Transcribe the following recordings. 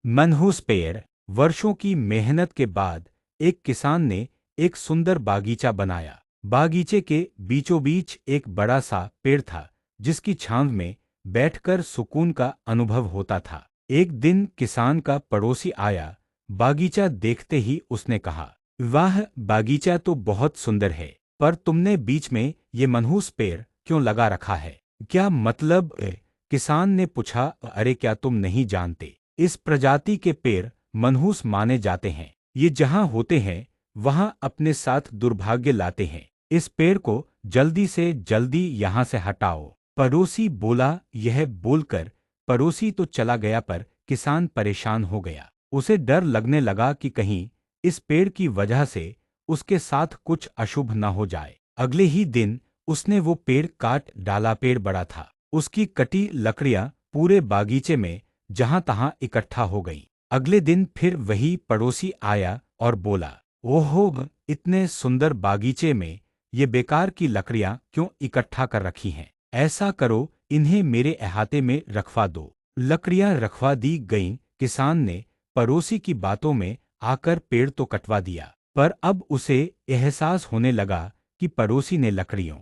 मनहूस पेड़। वर्षों की मेहनत के बाद एक किसान ने एक सुंदर बागीचा बनाया। बागीचे के बीचों बीच एक बड़ा सा पेड़ था जिसकी छांव में बैठकर सुकून का अनुभव होता था। एक दिन किसान का पड़ोसी आया। बागीचा देखते ही उसने कहा, वाह, बागीचा तो बहुत सुंदर है, पर तुमने बीच में ये मनहूस पेड़ क्यों लगा रखा है? क्या मतलब है? किसान ने पूछा। अरे, क्या तुम नहीं जानते? इस प्रजाति के पेड़ मनहूस माने जाते हैं। ये जहां होते हैं वहां अपने साथ दुर्भाग्य लाते हैं। इस पेड़ को जल्दी से जल्दी यहां से हटाओ। पड़ोसी बोला। यह बोलकर पड़ोसी तो चला गया, पर किसान परेशान हो गया। उसे डर लगने लगा कि कहीं इस पेड़ की वजह से उसके साथ कुछ अशुभ न हो जाए। अगले ही दिन उसने वो पेड़ काट डाला। पेड़ बड़ा था। उसकी कटी लकड़ियां पूरे बागीचे में जहां तहां इकट्ठा हो गईं। अगले दिन फिर वही पड़ोसी आया और बोला, ओहो, इतने सुंदर बागीचे में ये बेकार की लकड़ियां क्यों इकट्ठा कर रखी हैं? ऐसा करो, इन्हें मेरे अहाते में रखवा दो। लकड़ियां रखवा दी गईं। किसान ने पड़ोसी की बातों में आकर पेड़ तो कटवा दिया, पर अब उसे एहसास होने लगा कि पड़ोसी ने लकड़ियों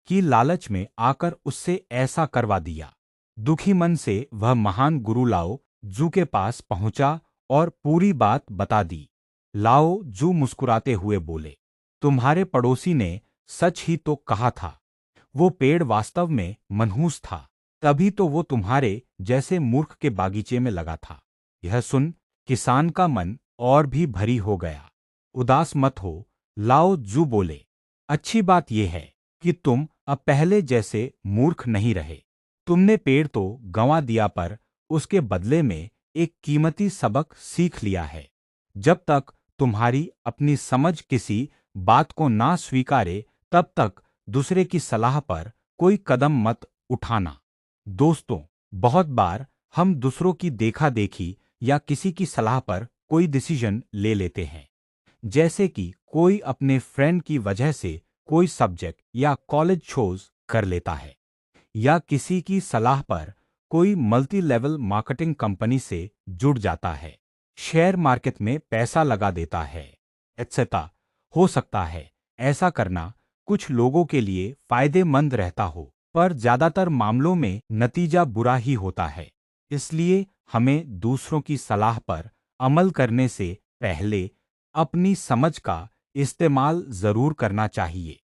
की लालच में आकर उससे ऐसा करवा दिया। दुखी मन से वह महान गुरु लाओ जू के पास पहुंचा और पूरी बात बता दी। लाओ जू मुस्कुराते हुए बोले, तुम्हारे पड़ोसी ने सच ही तो कहा था। वो पेड़ वास्तव में मनहूस था, तभी तो वो तुम्हारे जैसे मूर्ख के बागीचे में लगा था। यह सुन किसान का मन और भी भरी हो गया। उदास मत हो, लाओ जू बोले, अच्छी बात यह है कि तुम अब पहले जैसे मूर्ख नहीं रहे। तुमने पेड़ तो गंवा दिया, पर उसके बदले में एक कीमती सबक सीख लिया है। जब तक तुम्हारी अपनी समझ किसी बात को ना स्वीकारे, तब तक दूसरे की सलाह पर कोई कदम मत उठाना। दोस्तों, बहुत बार हम दूसरों की देखा देखी या किसी की सलाह पर कोई डिसीजन ले लेते हैं। जैसे कि कोई अपने फ्रेंड की वजह से कोई सब्जेक्ट या कॉलेज चूज कर लेता है, या किसी की सलाह पर कोई मल्टी लेवल मार्केटिंग कंपनी से जुड़ जाता है, शेयर मार्केट में पैसा लगा देता है, एटसेट्रा। हो सकता है ऐसा करना कुछ लोगों के लिए फायदेमंद रहता हो, पर ज्यादातर मामलों में नतीजा बुरा ही होता है। इसलिए हमें दूसरों की सलाह पर अमल करने से पहले अपनी समझ का इस्तेमाल जरूर करना चाहिए।